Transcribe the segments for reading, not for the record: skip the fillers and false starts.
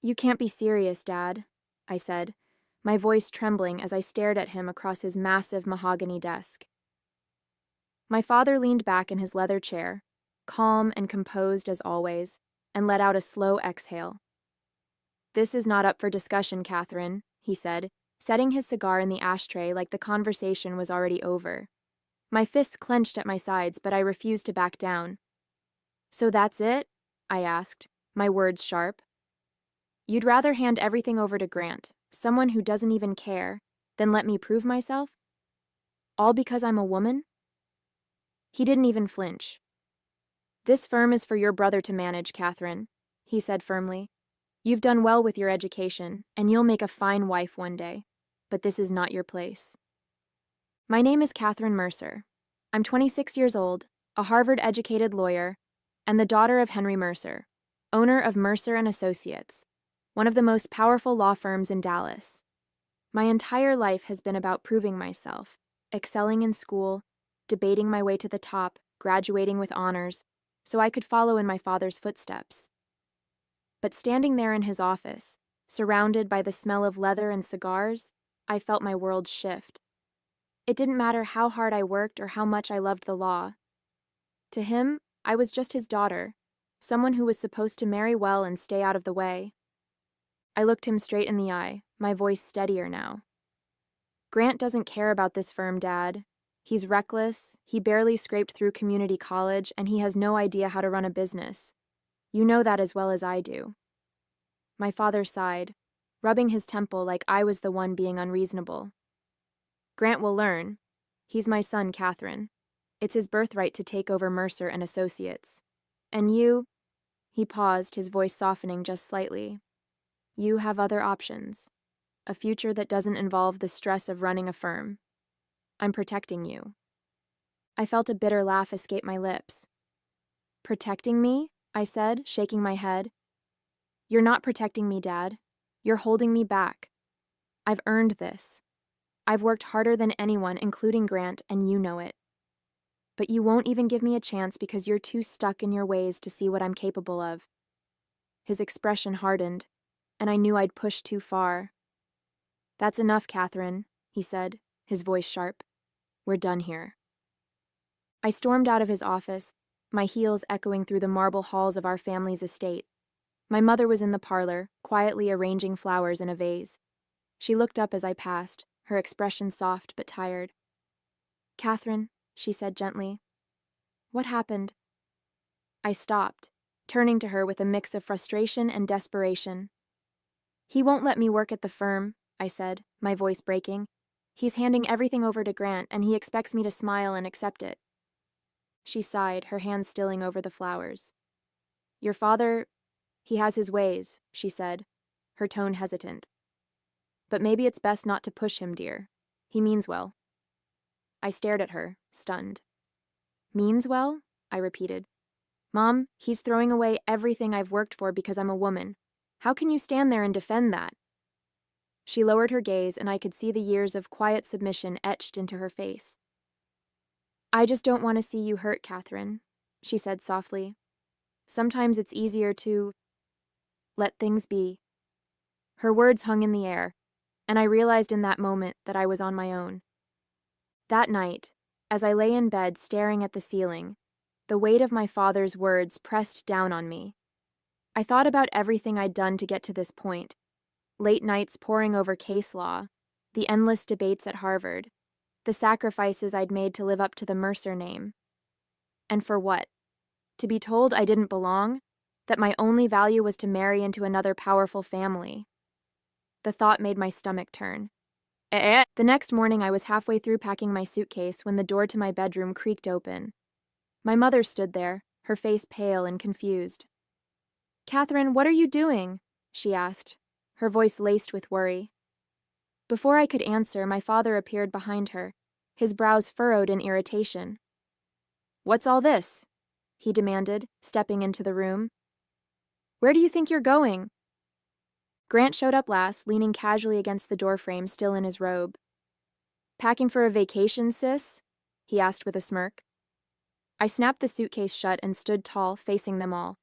You can't be serious, Dad, I said, my voice trembling as I stared at him across his massive mahogany desk. My father leaned back in his leather chair, calm and composed as always, and let out a slow exhale. This is not up for discussion, Catherine, he said, setting his cigar in the ashtray like the conversation was already over. My fists clenched at my sides, but I refused to back down. So that's it? I asked, my words sharp. You'd rather hand everything over to Grant, someone who doesn't even care, than let me prove myself? All because I'm a woman? He didn't even flinch. This firm is for your brother to manage, Catherine, he said firmly. You've done well with your education, and you'll make a fine wife one day, but this is not your place. My name is Catherine Mercer. I'm 26 years old, a Harvard-educated lawyer, and the daughter of Henry Mercer, owner of Mercer and Associates, one of the most powerful law firms in Dallas. My entire life has been about proving myself, excelling in school, debating my way to the top, graduating with honors, so I could follow in my father's footsteps. But standing there in his office, surrounded by the smell of leather and cigars, I felt my world shift. It didn't matter how hard I worked or how much I loved the law. To him, I was just his daughter, someone who was supposed to marry well and stay out of the way. I looked him straight in the eye, my voice steadier now. Grant doesn't care about this firm, Dad. He's reckless, he barely scraped through community college, and he has no idea how to run a business. You know that as well as I do. My father sighed, rubbing his temple like I was the one being unreasonable. Grant will learn. He's my son, Catherine. It's his birthright to take over Mercer and Associates. And you, he paused, his voice softening just slightly. You have other options. A future that doesn't involve the stress of running a firm. I'm protecting you. I felt a bitter laugh escape my lips. Protecting me? I said, shaking my head. You're not protecting me, Dad. You're holding me back. I've earned this. I've worked harder than anyone, including Grant, and you know it. But you won't even give me a chance because you're too stuck in your ways to see what I'm capable of. His expression hardened, and I knew I'd pushed too far. That's enough, Catherine, he said, his voice sharp. We're done here. I stormed out of his office, my heels echoing through the marble halls of our family's estate. My mother was in the parlor, quietly arranging flowers in a vase. She looked up as I passed, her expression soft but tired. Catherine, she said gently. What happened? I stopped, turning to her with a mix of frustration and desperation. He won't let me work at the firm, I said, my voice breaking. He's handing everything over to Grant, and he expects me to smile and accept it. She sighed, her hands stilling over the flowers. Your father, he has his ways, she said, her tone hesitant. But maybe it's best not to push him, dear. He means well. I stared at her, stunned. Means well? I repeated. Mom, he's throwing away everything I've worked for because I'm a woman. How can you stand there and defend that? She lowered her gaze, and I could see the years of quiet submission etched into her face. I just don't want to see you hurt, Catherine, she said softly. Sometimes it's easier to let things be. Her words hung in the air, and I realized in that moment that I was on my own. That night, as I lay in bed staring at the ceiling, the weight of my father's words pressed down on me. I thought about everything I'd done to get to this point. Late nights poring over case law, the endless debates at Harvard, the sacrifices I'd made to live up to the Mercer name. And for what? To be told I didn't belong? That my only value was to marry into another powerful family? The thought made my stomach turn. The next morning I was halfway through packing my suitcase when the door to my bedroom creaked open. My mother stood there, her face pale and confused. Catherine, what are you doing? She asked, her voice laced with worry. Before I could answer, my father appeared behind her, his brows furrowed in irritation. What's all this? He demanded, stepping into the room. Where do you think you're going? Grant showed up last, leaning casually against the doorframe, still in his robe. Packing for a vacation, sis? He asked with a smirk. I snapped the suitcase shut and stood tall, facing them all.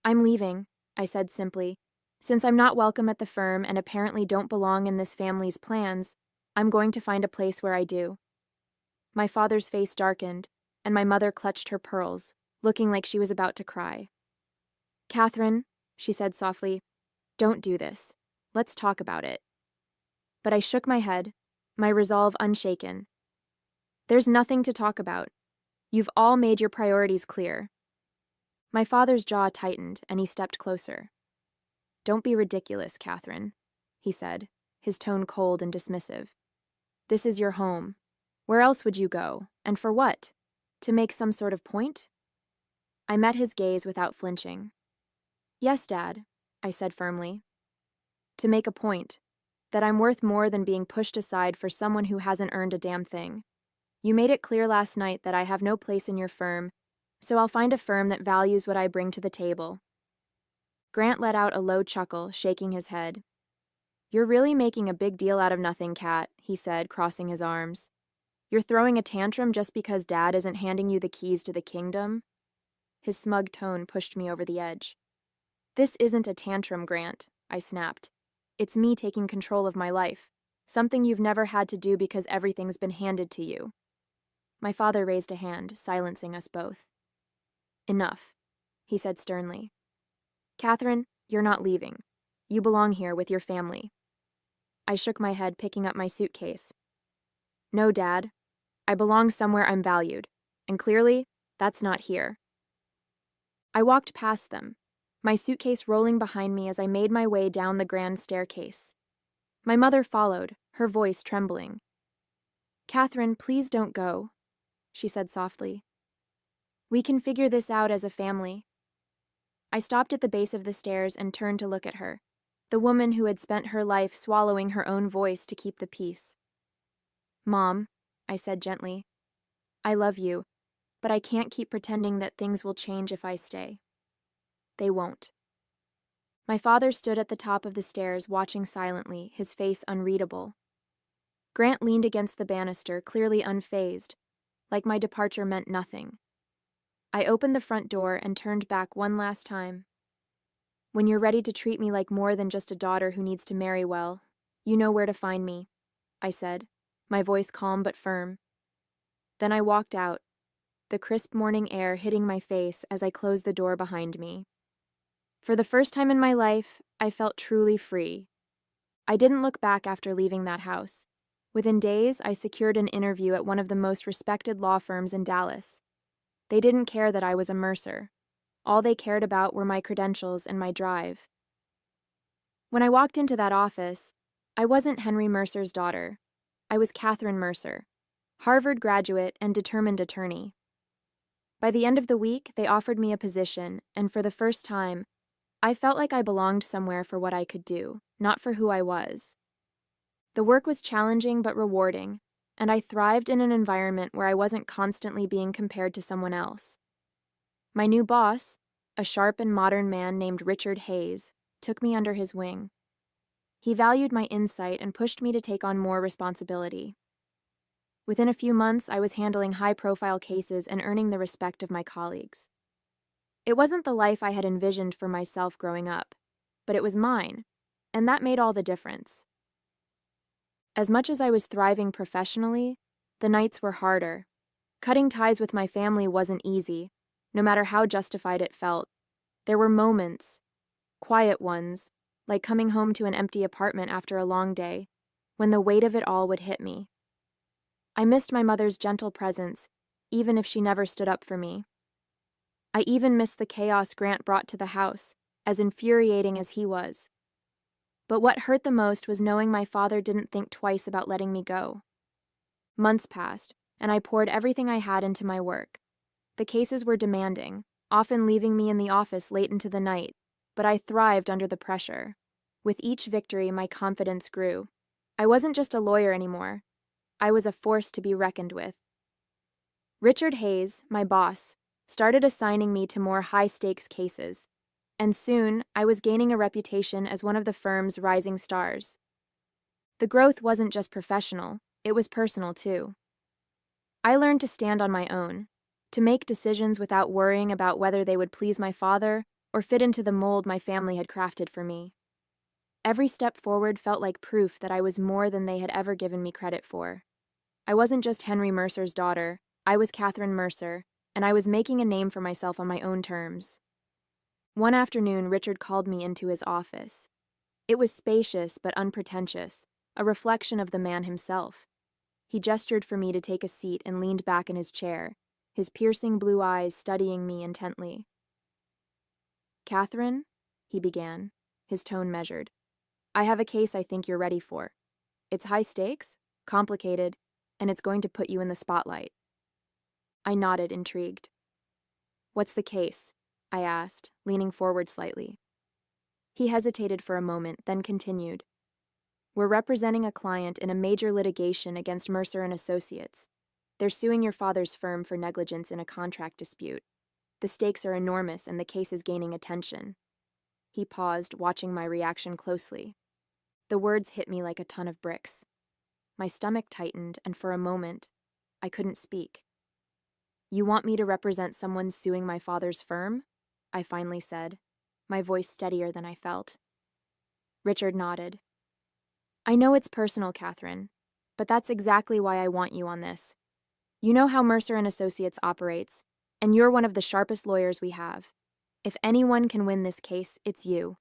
I'm leaving, I said simply, Since I'm not welcome at the firm and apparently don't belong in this family's plans, I'm going to find a place where I do. My father's face darkened, and my mother clutched her pearls, looking like she was about to cry. "Catherine," she said softly, "don't do this. Let's talk about it." But I shook my head, my resolve unshaken. "There's nothing to talk about. You've all made your priorities clear." My father's jaw tightened, and he stepped closer. "Don't be ridiculous, Catherine," he said, his tone cold and dismissive. "This is your home. Where else would you go? And for what? To make some sort of point?" I met his gaze without flinching. "Yes, Dad," I said firmly. "To make a point. That I'm worth more than being pushed aside for someone who hasn't earned a damn thing. You made it clear last night that I have no place in your firm, so I'll find a firm that values what I bring to the table." Grant let out a low chuckle, shaking his head. "You're really making a big deal out of nothing, Kat," he said, crossing his arms. "You're throwing a tantrum just because Dad isn't handing you the keys to the kingdom?" His smug tone pushed me over the edge. "This isn't a tantrum, Grant," I snapped. "It's me taking control of my life, something you've never had to do because everything's been handed to you." My father raised a hand, silencing us both. "Enough," he said sternly. "Catherine, you're not leaving. You belong here with your family." I shook my head, picking up my suitcase. "No, Dad. I belong somewhere I'm valued, and clearly, that's not here." I walked past them, my suitcase rolling behind me as I made my way down the grand staircase. My mother followed, her voice trembling. "Catherine, please don't go," she said softly. "We can figure this out as a family." I stopped at the base of the stairs and turned to look at her, the woman who had spent her life swallowing her own voice to keep the peace. "Mom," I said gently, "I love you, but I can't keep pretending that things will change if I stay. They won't." My father stood at the top of the stairs, watching silently, his face unreadable. Grant leaned against the banister, clearly unfazed, like my departure meant nothing. I opened the front door and turned back one last time. "When you're ready to treat me like more than just a daughter who needs to marry well, you know where to find me," I said, my voice calm but firm. Then I walked out, the crisp morning air hitting my face as I closed the door behind me. For the first time in my life, I felt truly free. I didn't look back after leaving that house. Within days, I secured an interview at one of the most respected law firms in Dallas. They didn't care that I was a Mercer. All they cared about were my credentials and my drive. When I walked into that office, I wasn't Henry Mercer's daughter. I was Catherine Mercer, Harvard graduate and determined attorney. By the end of the week, they offered me a position, and for the first time, I felt like I belonged somewhere for what I could do, not for who I was. The work was challenging but rewarding, and I thrived in an environment where I wasn't constantly being compared to someone else. My new boss, a sharp and modern man named Richard Hayes, took me under his wing. He valued my insight and pushed me to take on more responsibility. Within a few months, I was handling high-profile cases and earning the respect of my colleagues. It wasn't the life I had envisioned for myself growing up, but it was mine, and that made all the difference. As much as I was thriving professionally, the nights were harder. Cutting ties with my family wasn't easy, no matter how justified it felt. There were moments, quiet ones, like coming home to an empty apartment after a long day, when the weight of it all would hit me. I missed my mother's gentle presence, even if she never stood up for me. I even missed the chaos Grant brought to the house, as infuriating as he was. But what hurt the most was knowing my father didn't think twice about letting me go. Months passed, and I poured everything I had into my work. The cases were demanding, often leaving me in the office late into the night, but I thrived under the pressure. With each victory, my confidence grew. I wasn't just a lawyer anymore. I was a force to be reckoned with. Richard Hayes, my boss, started assigning me to more high-stakes cases, and soon I was gaining a reputation as one of the firm's rising stars. The growth wasn't just professional, it was personal too. I learned to stand on my own, to make decisions without worrying about whether they would please my father or fit into the mold my family had crafted for me. Every step forward felt like proof that I was more than they had ever given me credit for. I wasn't just Henry Mercer's daughter, I was Catherine Mercer, and I was making a name for myself on my own terms. One afternoon, Richard called me into his office. It was spacious but unpretentious, a reflection of the man himself. He gestured for me to take a seat and leaned back in his chair, his piercing blue eyes studying me intently. "Catherine," he began, his tone measured, "I have a case I think you're ready for. It's high stakes, complicated, and it's going to put you in the spotlight." I nodded, intrigued. "What's the case?" I asked, leaning forward slightly. He hesitated for a moment, then continued. "We're representing a client in a major litigation against Mercer and Associates. They're suing your father's firm for negligence in a contract dispute. The stakes are enormous and the case is gaining attention." He paused, watching my reaction closely. The words hit me like a ton of bricks. My stomach tightened, and for a moment, I couldn't speak. "You want me to represent someone suing my father's firm?" I finally said, my voice steadier than I felt. Richard nodded. "I know it's personal, Catherine, but that's exactly why I want you on this. You know how Mercer and Associates operates, and you're one of the sharpest lawyers we have. If anyone can win this case, it's you."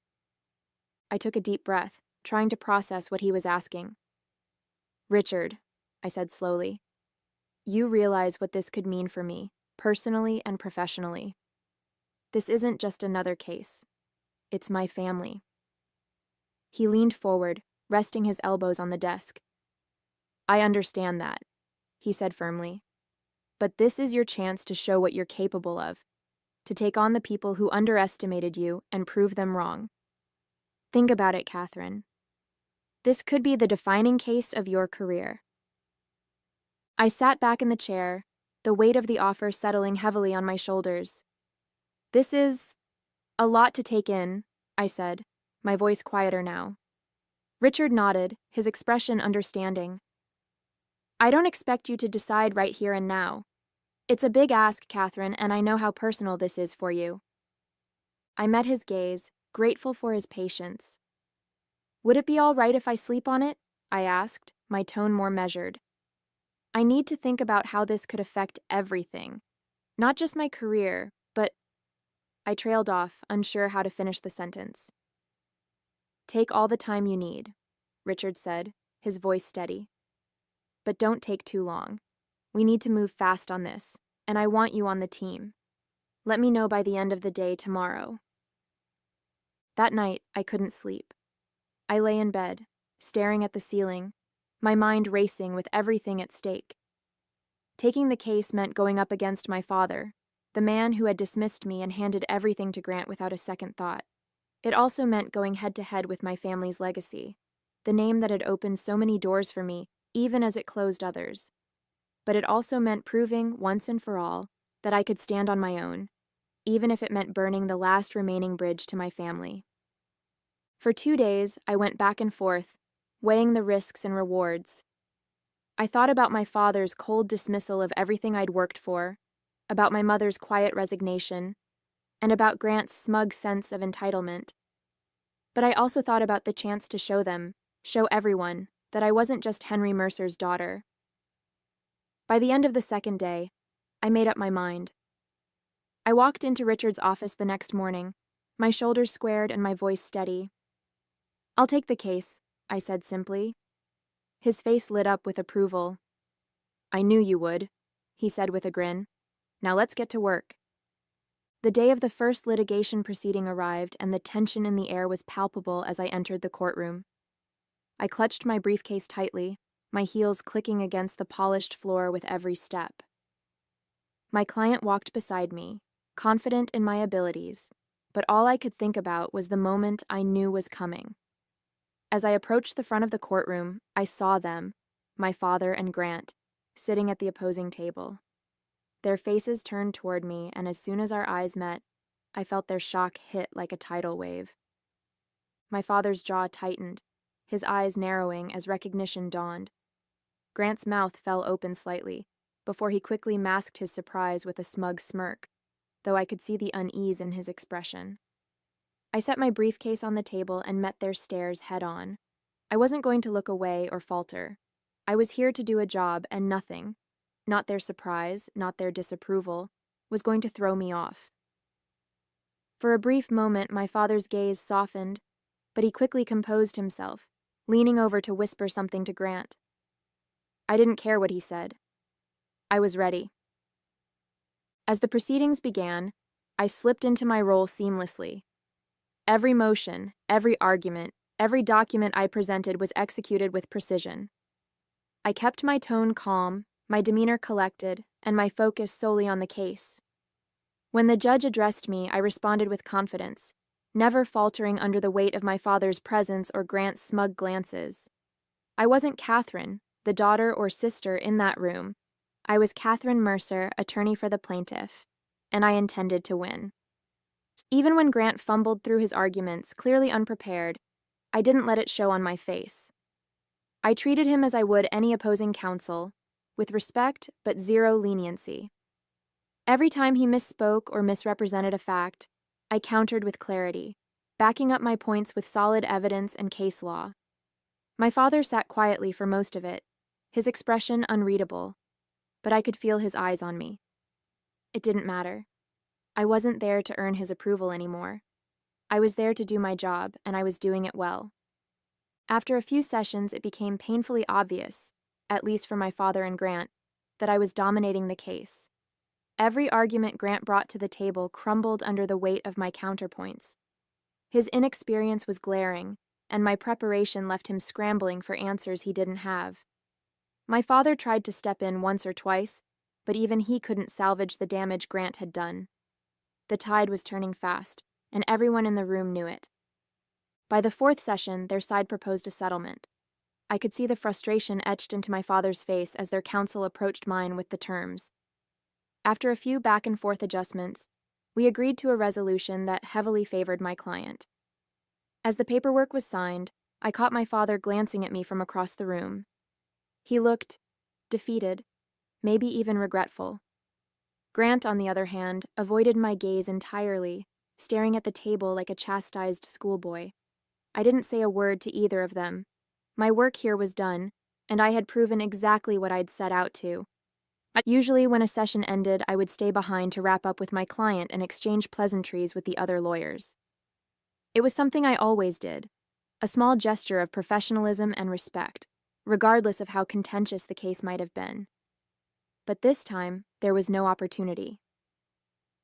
I took a deep breath, trying to process what he was asking. "Richard," I said slowly, "you realize what this could mean for me, personally and professionally. This isn't just another case. It's my family." He leaned forward, resting his elbows on the desk. "I understand that," he said firmly. "But this is your chance to show what you're capable of, to take on the people who underestimated you and prove them wrong. Think about it, Catherine. This could be the defining case of your career." I sat back in the chair, the weight of the offer settling heavily on my shoulders. "This is a lot to take in," I said, my voice quieter now. Richard nodded, his expression understanding. "I don't expect you to decide right here and now. It's a big ask, Catherine, and I know how personal this is for you." I met his gaze, grateful for his patience. "Would it be all right if I sleep on it?" I asked, my tone more measured. "I need to think about how this could affect everything. Not just my career, but—" I trailed off, unsure how to finish the sentence. "Take all the time you need," Richard said, his voice steady. "But don't take too long. We need to move fast on this, and I want you on the team. Let me know by the end of the day tomorrow." That night, I couldn't sleep. I lay in bed, staring at the ceiling, my mind racing with everything at stake. Taking the case meant going up against my father, the man who had dismissed me and handed everything to Grant without a second thought. It also meant going head-to-head with my family's legacy, the name that had opened so many doors for me, even as it closed others. But it also meant proving, once and for all, that I could stand on my own, even if it meant burning the last remaining bridge to my family. For 2 days, I went back and forth, weighing the risks and rewards. I thought about my father's cold dismissal of everything I'd worked for, about my mother's quiet resignation, and about Grant's smug sense of entitlement. But I also thought about the chance to show everyone, that I wasn't just Henry Mercer's daughter. By the end of the second day, I made up my mind. I walked into Richard's office the next morning, my shoulders squared and my voice steady. "I'll take the case," I said simply. His face lit up with approval. "I knew you would," he said with a grin. "Now let's get to work." The day of the first litigation proceeding arrived, and the tension in the air was palpable as I entered the courtroom. I clutched my briefcase tightly, my heels clicking against the polished floor with every step. My client walked beside me, confident in my abilities, but all I could think about was the moment I knew was coming. As I approached the front of the courtroom, I saw them, my father and Grant, sitting at the opposing table. Their faces turned toward me, and as soon as our eyes met, I felt their shock hit like a tidal wave. My father's jaw tightened, his eyes narrowing as recognition dawned. Grant's mouth fell open slightly, before he quickly masked his surprise with a smug smirk, though I could see the unease in his expression. I set my briefcase on the table and met their stares head-on. I wasn't going to look away or falter. I was here to do a job, and nothing, not their surprise, not their disapproval, was going to throw me off. For a brief moment, my father's gaze softened, but he quickly composed himself, leaning over to whisper something to Grant. I didn't care what he said. I was ready. As the proceedings began, I slipped into my role seamlessly. Every motion, every argument, every document I presented was executed with precision. I kept my tone calm, my demeanor collected, and my focus solely on the case. When the judge addressed me, I responded with confidence, never faltering under the weight of my father's presence or Grant's smug glances. I wasn't Catherine, the daughter or sister in that room. I was Catherine Mercer, attorney for the plaintiff, and I intended to win. Even when Grant fumbled through his arguments, clearly unprepared, I didn't let it show on my face. I treated him as I would any opposing counsel, with respect but zero leniency. Every time he misspoke or misrepresented a fact, I countered with clarity, backing up my points with solid evidence and case law. My father sat quietly for most of it, his expression unreadable, but I could feel his eyes on me. It didn't matter. I wasn't there to earn his approval anymore. I was there to do my job, and I was doing it well. After a few sessions, it became painfully obvious, at least for my father and Grant, that I was dominating the case. Every argument Grant brought to the table crumbled under the weight of my counterpoints. His inexperience was glaring, and my preparation left him scrambling for answers he didn't have. My father tried to step in once or twice, but even he couldn't salvage the damage Grant had done. The tide was turning fast, and everyone in the room knew it. By the fourth session, their side proposed a settlement. I could see the frustration etched into my father's face as their counsel approached mine with the terms. After a few back-and-forth adjustments, we agreed to a resolution that heavily favored my client. As the paperwork was signed, I caught my father glancing at me from across the room. He looked defeated, maybe even regretful. Grant, on the other hand, avoided my gaze entirely, staring at the table like a chastised schoolboy. I didn't say a word to either of them. My work here was done, and I had proven exactly what I'd set out to. Usually, when a session ended, I would stay behind to wrap up with my client and exchange pleasantries with the other lawyers. It was something I always did, a small gesture of professionalism and respect, regardless of how contentious the case might have been. But this time, there was no opportunity.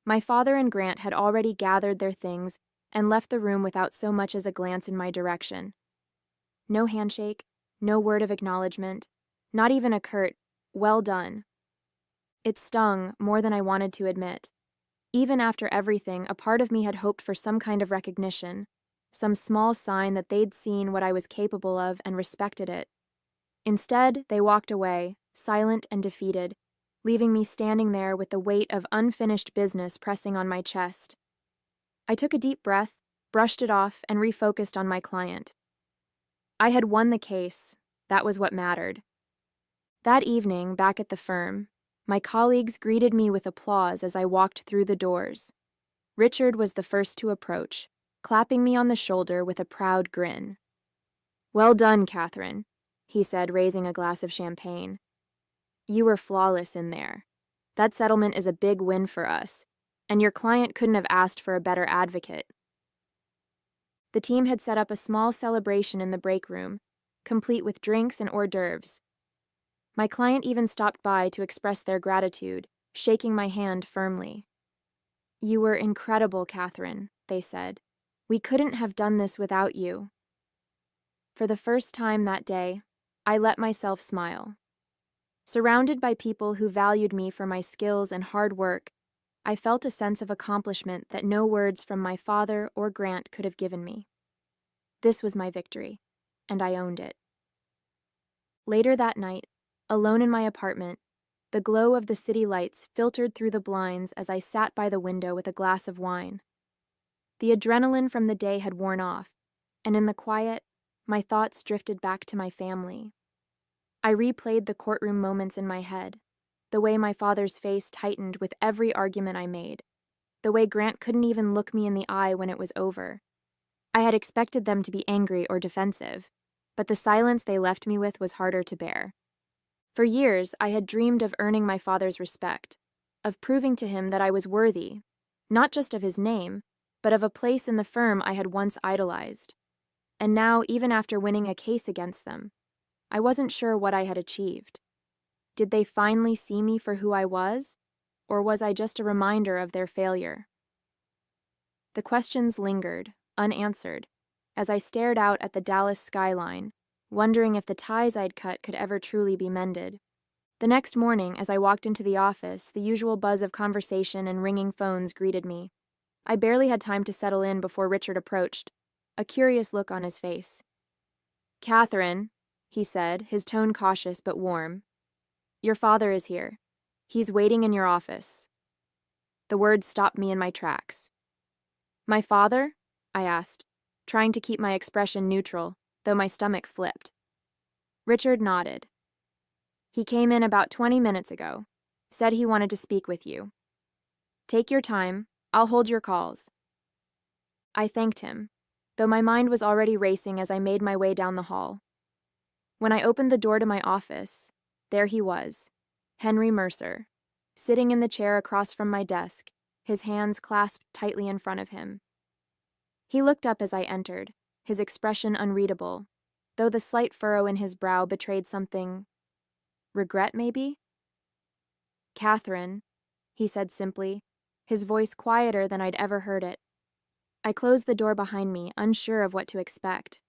My father and Grant had already gathered their things and left the room without so much as a glance in my direction. No handshake, no word of acknowledgement, not even a curt, "Well done." It stung more than I wanted to admit. Even after everything, a part of me had hoped for some kind of recognition, some small sign that they'd seen what I was capable of and respected it. Instead, they walked away, silent and defeated, leaving me standing there with the weight of unfinished business pressing on my chest. I took a deep breath, brushed it off, and refocused on my client. I had won the case. That was what mattered. That evening, back at the firm, my colleagues greeted me with applause as I walked through the doors. Richard was the first to approach, clapping me on the shoulder with a proud grin. "Well done, Catherine," he said, raising a glass of champagne. "You were flawless in there. That settlement is a big win for us, and your client couldn't have asked for a better advocate." The team had set up a small celebration in the break room, complete with drinks and hors d'oeuvres. My client even stopped by to express their gratitude, shaking my hand firmly. "You were incredible, Catherine," they said. "We couldn't have done this without you." For the first time that day, I let myself smile. Surrounded by people who valued me for my skills and hard work, I felt a sense of accomplishment that no words from my father or Grant could have given me. This was my victory, and I owned it. Later that night, alone in my apartment, the glow of the city lights filtered through the blinds as I sat by the window with a glass of wine. The adrenaline from the day had worn off, and in the quiet, my thoughts drifted back to my family. I replayed the courtroom moments in my head, the way my father's face tightened with every argument I made, the way Grant couldn't even look me in the eye when it was over, I had expected them to be angry or defensive, but the silence they left me with was harder to bear. For years, I had dreamed of earning my father's respect, of proving to him that I was worthy, not just of his name, but of a place in the firm I had once idolized. And now, even after winning a case against them, I wasn't sure what I had achieved. Did they finally see me for who I was, or was I just a reminder of their failure? The questions lingered, unanswered, as I stared out at the Dallas skyline, wondering if the ties I'd cut could ever truly be mended. The next morning, as I walked into the office, the usual buzz of conversation and ringing phones greeted me. I barely had time to settle in before Richard approached, a curious look on his face. "Catherine," he said, his tone cautious but warm. "Your father is here. He's waiting in your office." The words stopped me in my tracks. "My father?" I asked, trying to keep my expression neutral, though my stomach flipped. Richard nodded. "He came in about 20 minutes ago. Said he wanted to speak with you. Take your time. I'll hold your calls." I thanked him, though my mind was already racing as I made my way down the hall. When I opened the door to my office, there he was, Henry Mercer, sitting in the chair across from my desk, his hands clasped tightly in front of him. He looked up as I entered, his expression unreadable, though the slight furrow in his brow betrayed something. Regret, maybe? "Catherine," he said simply, his voice quieter than I'd ever heard it. I closed the door behind me, unsure of what to expect.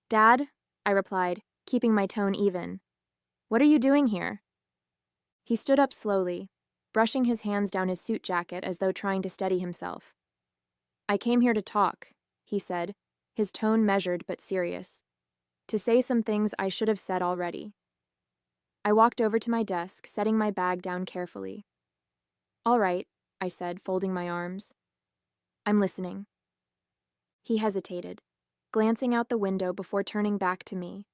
"Dad," I replied, keeping my tone even. "What are you doing here?" He stood up slowly, brushing his hands down his suit jacket as though trying to steady himself. "I came here to talk," he said, his tone measured but serious. "To say some things I should have said already." I walked over to my desk, setting my bag down carefully. "All right," I said, folding my arms. "I'm listening." He hesitated, glancing out the window before turning back to me.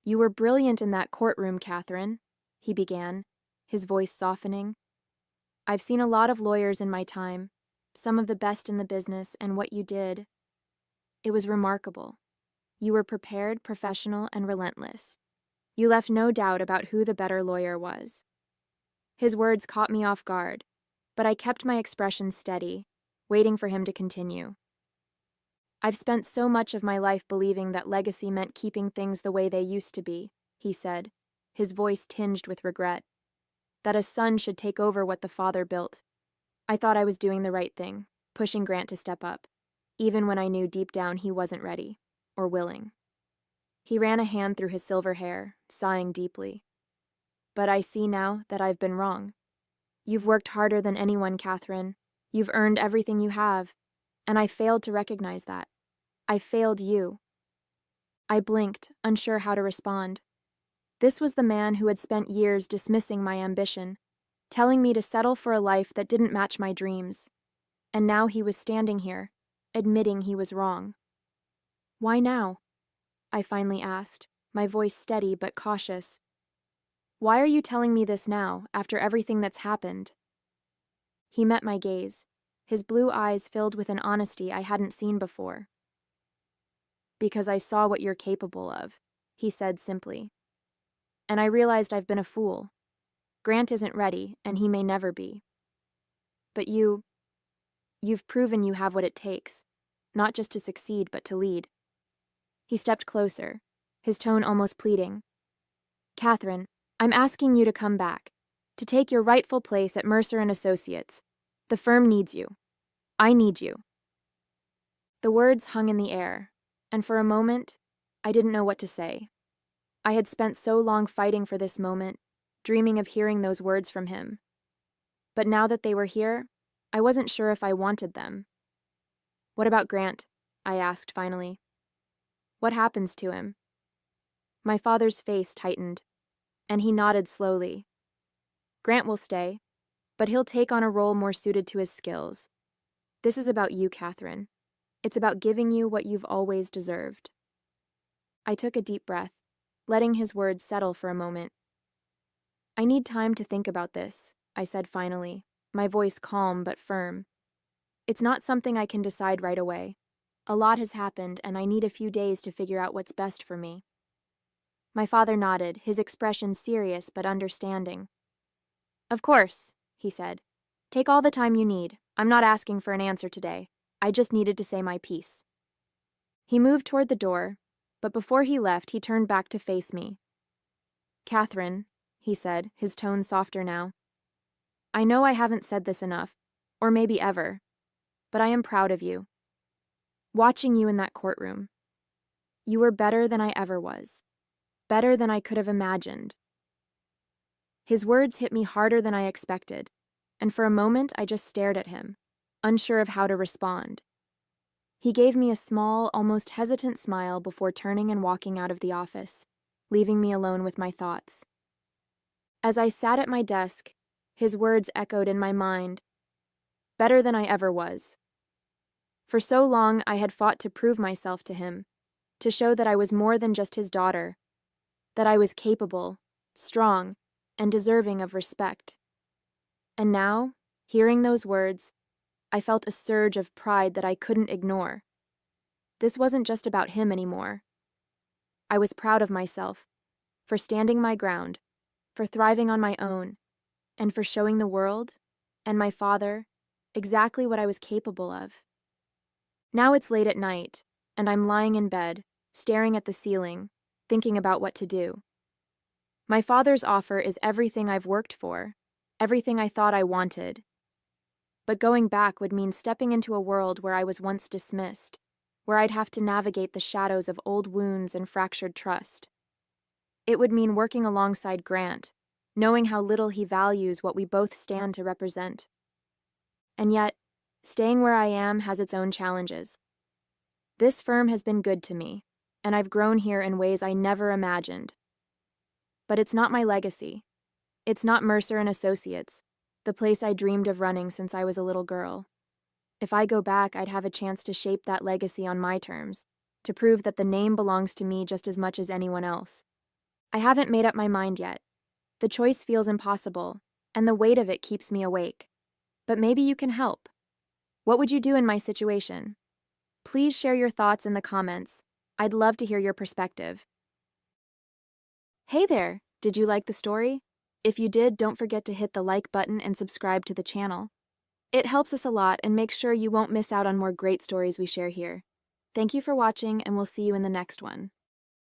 "You were brilliant in that courtroom, Catherine," he began, his voice softening. "I've seen a lot of lawyers in my time, some of the best in the business, and what you did, it was remarkable. You were prepared, professional, and relentless. You left no doubt about who the better lawyer was." His words caught me off guard, but I kept my expression steady, waiting for him to continue. "I've spent so much of my life believing that legacy meant keeping things the way they used to be," he said, his voice tinged with regret. "That a son should take over what the father built. I thought I was doing the right thing, pushing Grant to step up, even when I knew deep down he wasn't ready, or willing." He ran a hand through his silver hair, sighing deeply. "But I see now that I've been wrong. You've worked harder than anyone, Catherine. You've earned everything you have, and I failed to recognize that. I failed you." I blinked, unsure how to respond. This was the man who had spent years dismissing my ambition, telling me to settle for a life that didn't match my dreams. And now he was standing here, admitting he was wrong. "Why now?" I finally asked, my voice steady but cautious. "Why are you telling me this now, after everything that's happened?" He met my gaze, his blue eyes filled with an honesty I hadn't seen before. "Because I saw what you're capable of," he said simply. "And I realized I've been a fool. Grant isn't ready, and he may never be. But you've proven you have what it takes, not just to succeed, but to lead." He stepped closer, his tone almost pleading. "Catherine, I'm asking you to come back, to take your rightful place at Mercer and Associates. The firm needs you. I need you." The words hung in the air, and for a moment, I didn't know what to say. I had spent so long fighting for this moment, dreaming of hearing those words from him. But now that they were here, I wasn't sure if I wanted them. "What about Grant?" I asked finally. "What happens to him?" My father's face tightened, and he nodded slowly. "Grant will stay, but he'll take on a role more suited to his skills. This is about you, Catherine. It's about giving you what you've always deserved." I took a deep breath, letting his words settle for a moment. "I need time to think about this," I said finally, my voice calm but firm. "It's not something I can decide right away. A lot has happened, and I need a few days to figure out what's best for me. My father nodded, his expression serious but understanding. Of course, he said. Take all the time you need. I'm not asking for an answer today. I just needed to say my piece. He moved toward the door, but before he left, he turned back to face me. Catherine, he said, his tone softer now. I know I haven't said this enough, or maybe ever, but I am proud of you. Watching you in that courtroom, you were better than I ever was, better than I could have imagined. His words hit me harder than I expected, and for a moment I just stared at him, unsure of how to respond. He gave me a small, almost hesitant smile before turning and walking out of the office, leaving me alone with my thoughts. As I sat at my desk, his words echoed in my mind, better than I ever was. For so long I had fought to prove myself to him, to show that I was more than just his daughter, that I was capable, strong, and deserving of respect. And now, hearing those words, I felt a surge of pride that I couldn't ignore. This wasn't just about him anymore. I was proud of myself, for standing my ground, for thriving on my own, and for showing the world, and my father, exactly what I was capable of. Now it's late at night, and I'm lying in bed, staring at the ceiling, thinking about what to do. My father's offer is everything I've worked for, everything I thought I wanted. But going back would mean stepping into a world where I was once dismissed, where I'd have to navigate the shadows of old wounds and fractured trust. It would mean working alongside Grant, knowing how little he values what we both stand to represent. And yet, staying where I am has its own challenges. This firm has been good to me, and I've grown here in ways I never imagined. But it's not my legacy. It's not Mercer and Associates, the place I dreamed of running since I was a little girl. If I go back, I'd have a chance to shape that legacy on my terms, to prove that the name belongs to me just as much as anyone else. I haven't made up my mind yet. The choice feels impossible, and the weight of it keeps me awake. But maybe you can help. What would you do in my situation? Please share your thoughts in the comments. I'd love to hear your perspective. Hey there, did you like the story? If you did, don't forget to hit the like button and subscribe to the channel. It helps us a lot and makes sure you won't miss out on more great stories we share here. Thank you for watching, and we'll see you in the next one.